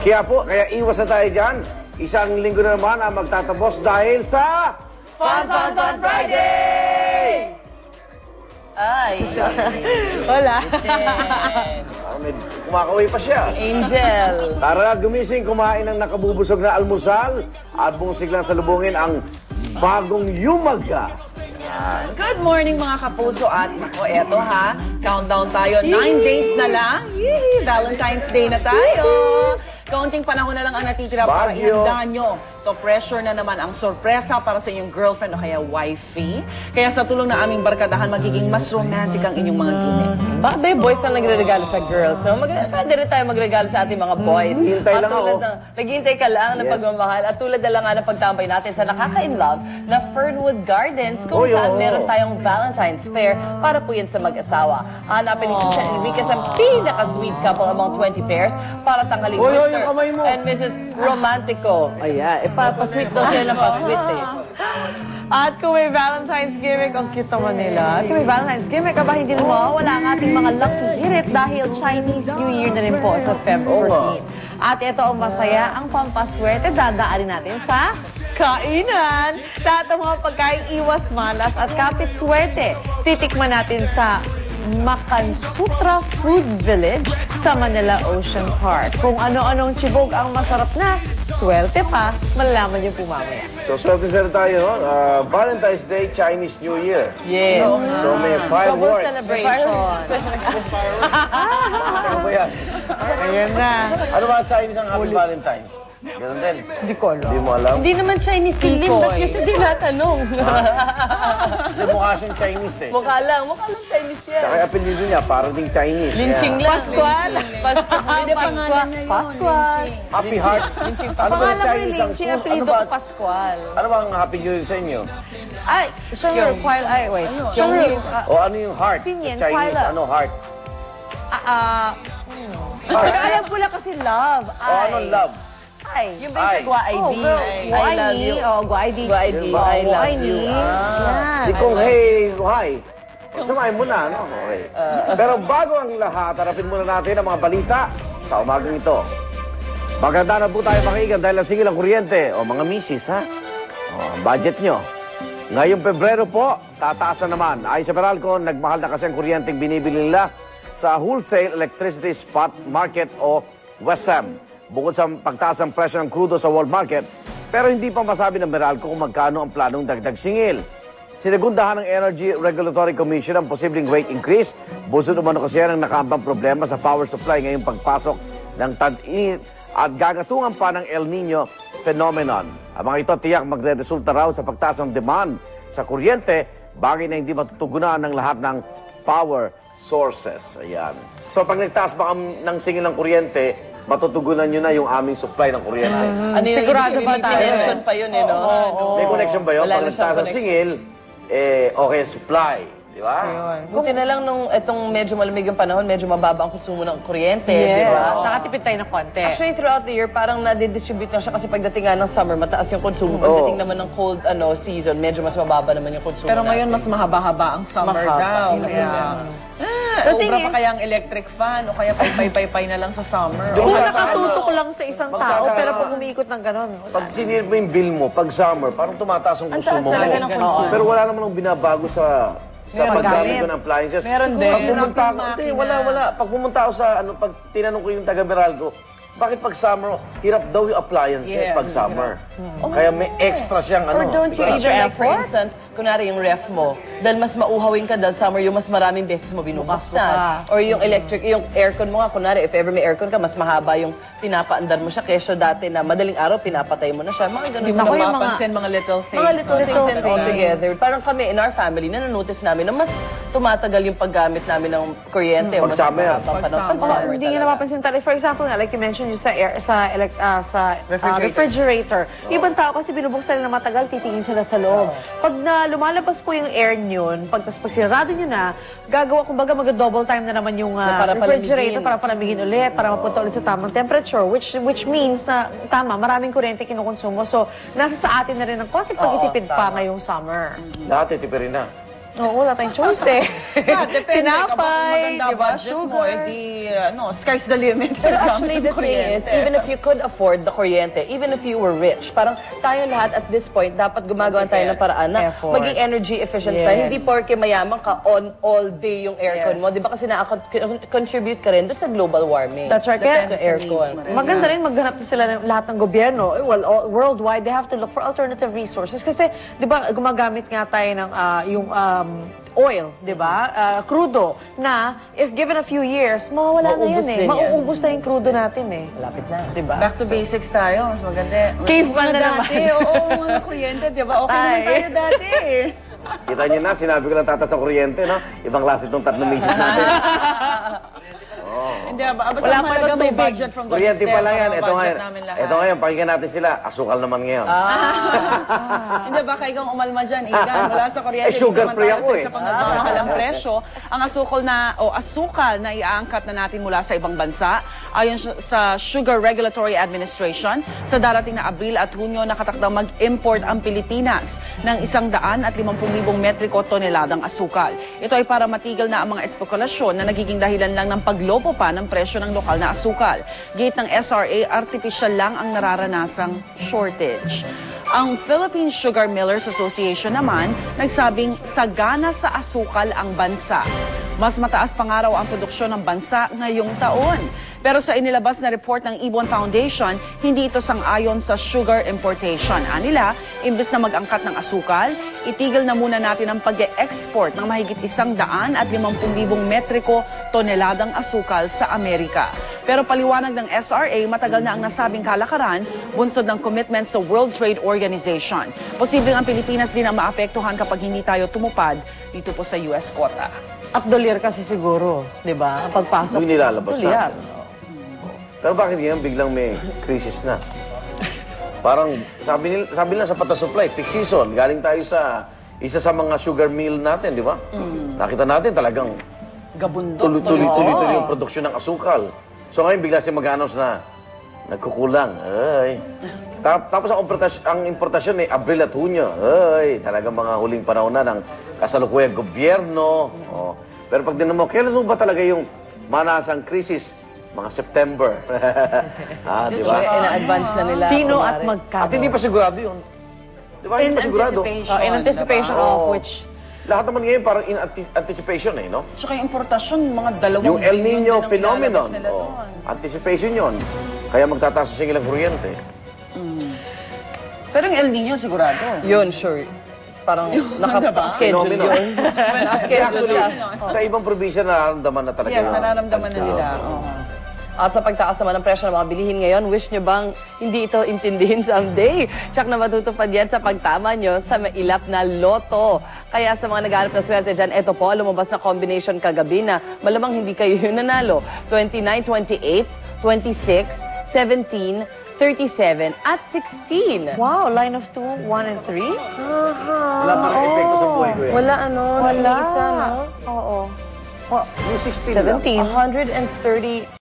Kaya iwas na tayo dyan. Isang linggo na naman ang magtatapos dahil sa... Fun Friday! Ay. Wala. May kumakaway pa siya. Angel. Tara na, gumising, kumain ng nakabubusog na almusal at bungsig lang salubungin ang bagong yumaga. Good morning mga kapuso at nako, eto ha, countdown tayo, 9 days na lang. Yee! Valentine's Day na tayo. Kaunting panahon na lang ang natitira para Bagyo. ihanda nyo. To pressure na naman ang sorpresa para sa inyong girlfriend o kaya wifey. Kaya sa tulong ng aming barkadahan, magiging mas romantic ang inyong mga gimmick. Bakit boys ang nagre-regalo sa girls? So, pwede rin tayo magregalo sa ating mga boys. Naghihintay lang ako. Naghihintay ka lang ng Yes. pagmamahal. At tulad na lang nga ng pagtambay natin sa nakaka-inlove na Fernwood Gardens kung saan meron tayong Valentine's Fair para po yan sa mag-asawa. Hanapin ni Susan Enriquez ang pinaka-sweet couple among 20 pairs para tanghaling Mr. yung kamay mo. and Mrs. Romantico. Ayan, ipapasweet daw sila ng pasweet eh. At kung may Valentine's gimmick, ang cute naman nila. At kung may Valentine's gimmick, aba hindi rin mawawala ang ating mga lucky hirit dahil Chinese New Year na rin po sa Feb 14. At ito ang masaya, ang pampaswerte, dadaanin natin sa kainan. Lahat ng mga pagkain iwas malas at kapit swerte. Titikman natin sa Makansutra Food Village sa Manila Ocean Park. Kung ano-anong chibog ang masarap na, swerte pa, malalaman niyo po mamaya. So, swerte tayo, no? Valentine's Day, Chinese New Year. Yes. So, may Double fireworks. celebration. Ano ba yan? Ayun na. Ano ba Chinese ang Happy Valentine's? Ganun din. Hindi ko alam. Hindi mo alam? Hindi naman Chinese si Lim, ba't niya siya tinatanong? Hindi, mukha siyang Chinese eh. mukha lang Chinese yan. Saka yung apelido niya, parang ding Chinese. Linching Kaya, lang. Pascual. Pascual. Happy Heart. Ano ba Pangalan yung mo Chinese yung ang Linching, ano apelido ba? ko Pascual. Ano ba ang Happy New Year sa inyo? Ay, sure, while I, wait. Sure, O ano yung heart? Sinyan, Sa Chinese, Paula. ano heart? pero alam ko lang kasi love. O anong love? Ay. Yung ba yung sa Ay. Gua ID? Oh, girl. I love you. Oh, Gua ID. Gua ID, Yun ba? I love ID. you. Yan. Di kong hey, hi. Pagsamahin mo na, no? Okay. Pero bago ang lahat, harapin muna natin ang mga balita sa umagang ito. Maganda na po tayo makikigan dahil nasingil ang kuryente. O mga misis, ha? O, ang budget nyo. Ngayong Pebrero po, tataas na naman. Ayon sa Meralco, nagmahal na kasi ang kuryenteng binibili nila sa Wholesale Electricity Spot Market o WESM. Bukod sa pagtaas ng presyo ng krudo sa world market, pero hindi pa masabi ng Meralco kung magkano ang planong dagdag singil. Sinagundahan ng Energy Regulatory Commission ang posibleng rate increase. Busod umano kasi yan ang nakaambang problema sa power supply ngayong pagpasok ng tag-init at gagatungan pa ng El Nino phenomenon. Ang mga ito tiyak magre-resulta raw sa pagtaas ng demand sa kuryente, bagay na hindi matutugunan ng lahat ng power sources. Ayan. So pag nagtaas ba ng singil ng kuryente, matutugunan nyo na yung aming supply ng kuryente. Ano yung Sigurado ibig ba sabihin, tayo? may connection pa yun, eh, no? May connection ba yun? Wala Pag na siyang nagtaas ng singil, okay, supply. Di ba? Buti na lang nung itong medyo malamig yung panahon, medyo mababa ang konsumo ng kuryente, di Yes. ba? Nakatipid tayo ng konti. Actually, throughout the year, parang nadidistribute na siya kasi pagdating nga ng summer, mataas yung konsumo. Pagdating naman ng cold season, medyo mas mababa naman yung konsumo Pero ngayon, natin. mas mahaba-haba ang summer daw. Kaya, obra pa kaya ang electric fan o kaya pay-pay-pay na lang sa summer. Kung Wala. nakatutok lang sa isang tao, Magkaka- pero pag umiikot ng ganon, Pag sinir mo yung bill mo, pag summer, parang tumataas ang Ang taas konsumo talaga mo. ng konsumo. Pero wala namang binabago sa paggamit ko ng appliances. Meron din. Pag pumunta ako, Hirap hindi, yung wala. Pag pumunta ako sa, pag tinanong ko yung taga Meralco, bakit pag summer, hirap daw yung appliances Yes, pag summer. Kaya may extra siyang Or don't you diba? even like, for instance, kunwari yung ref mo, dahil mas mauhawin ka dahil summer, yung mas maraming beses mo binubuksan. Bukas. Or yung electric, yung aircon mo nga, kunwari, if ever may aircon ka, mas mahaba yung pinapaandar mo siya kaysa dati na madaling araw, pinapatay mo na siya. Mga ganun. Hindi mo Ako na yung mapapansin mga little things. Mga little things and Little all together. Parang kami, in our family, nanonotice namin na mas tumatagal yung paggamit namin ng kuryente. Pag Mas summer. mahaba pa ng pag summer hindi nyo napapansin talaga. For example nga, like you mentioned yung sa refrigerator. Ibang tao kasi binubuksan nila matagal, titingin sila sa loob. Pag na lumalabas po yung air nyo, pag sinarado nyo na, gagawa, kumbaga mag-double time na naman yung para refrigerator palamigin. para palamigin ulit, para mapunta ulit sa tamang temperature, which means na, tama, maraming kuryente kinukonsumo. So, nasa sa atin na rin ang konting pagtitipid pa ngayong summer. Dati, tipirin na. Oo, wala tayong choice eh. Yeah, depende. Tinapay, Kapag maganda di ba? budget mo, Sugar. sky's the limit. Pero actually, the thing is, even if you could afford the kuryente, even if you were rich, parang tayo lahat at this point, dapat gumagawa tayo ng paraan na Effort. maging energy efficient Yes. tayo. Hindi porke mayaman ka on all day yung aircon Yes. mo. Di ba kasi na-contribute ka rin doon sa global warming. That's right. Kaya Sa aircon. maganda rin maghanap na sila ng lahat ng gobyerno. Well, worldwide, they have to look for alternative resources. Kasi, di ba, gumagamit nga tayo ng yung oil, di ba? Crudo, na if given a few years, mawawala na Mauubos yan eh. din yan. Mauubos na yung crudo natin eh. Malapit na. Di ba? Back to basics tayo. Mas maganda. Caveman na naman. Dati, oo, mga kuryente, di ba? Okay naman tayo dati. Kita niyo na, sinabi ko lang tataas sa kuryente, no? Ibang klase itong tatlong misis natin. Hindi ba? Basta Wala pa mahalaga itong may tubig. budget from the Kuryente pa lang yan. mga Ito budget ngayon. namin lahat. Ito ngayon, pakinggan natin sila. Asukal naman ngayon. Hindi ba kayo kang umalma dyan, Igan? Wala sa kuryente. sugar dito naman free tayo ako sa eh. isa pang nagmamahalang presyo. Ang asukal na iaangkat na natin mula sa ibang bansa, ayon sa Sugar Regulatory Administration, sa darating na Abril at Hunyo, nakatakdang mag-import ang Pilipinas ng 150,000 metriko toneladang asukal. Ito ay para matigil na ang mga espekulasyon na nagiging dahilan lang ng paglopo pa ng presyo ng lokal na asukal. Gate ng SRA, artificial lang ang nararanasang shortage. Ang Philippine Sugar Millers Association naman nagsabing sagana sa asukal ang bansa. Mas mataas pa nga raw ang produksyon ng bansa ngayong taon. Pero sa inilabas na report ng Ibon Foundation, hindi ito sang-ayon sa sugar importation. Anila, imbes na mag-angkat ng asukal, itigil na muna natin ang pag-e-export ng mahigit 150,000 metriko toneladang asukal sa Amerika. Pero paliwanag ng SRA, matagal na ang nasabing kalakaran, bunsod ng commitment sa World Trade Organization. Posibleng ang Pilipinas din ang maapektuhan kapag hindi tayo tumupad dito po sa US quota. At dolyar kasi siguro, di ba? Ang pagpasok. Yung nilalabas dolyar. natin. Pero bakit ngayon biglang may crisis na? Parang sabi nila sa pata supply, peak season. Galing tayo sa isa sa mga sugar mill natin, di ba? Nakita natin talagang Gabundok. tuloy-tuloy yung produksyon ng asukal. So ngayon bigla siya mag-announce na nagkukulang. Ay. Tapos ang importasyon ay Abril at Hunyo. Ay, talagang mga huling panahon na ng kasalukuyang gobyerno. Oh. Pero pag din mo, kailan mo ba talaga yung manasang krisis? Mga September. Di ba? Ina-advance na nila. Sino kunwari. at magkano? At hindi pa sigurado yun. Di ba? Hindi pa sigurado. In anticipation diba? of Oo. which... Lahat naman ngayon parang in anticipation eh, no? Tsaka yung importasyon, mga 2 Yung El billion Nino din ang phenomenon. ilalabas nila Oh. doon. Anticipation yun. Kaya magtataas sa singilang kuryente. Pero yung El Nino, sigurado. Yun, sure. Parang naka-schedule Phenomenon. yun. Naka-schedule siya. Sa ibang probinsya nararamdaman na talaga. Yes, yung nararamdaman na pagka- nila. Oo. At sa pagtaas naman ng presyo ng mga bilihin ngayon, wish nyo bang hindi ito intindihin someday? Tsak na matutupad yan sa pagtama nyo sa mailap na loto. Kaya sa mga naghahanap na swerte dyan, eto po, lumabas na combination kagabi na malamang hindi kayo yung nanalo. 29, 28, 26, 17, 37, at 16. Wow, line of 2, 1, and 3? Wala parang epekto sa buhay ko yan. Wala ano, Wala. isa, no? Oo. Yung 16 lang. 17. 130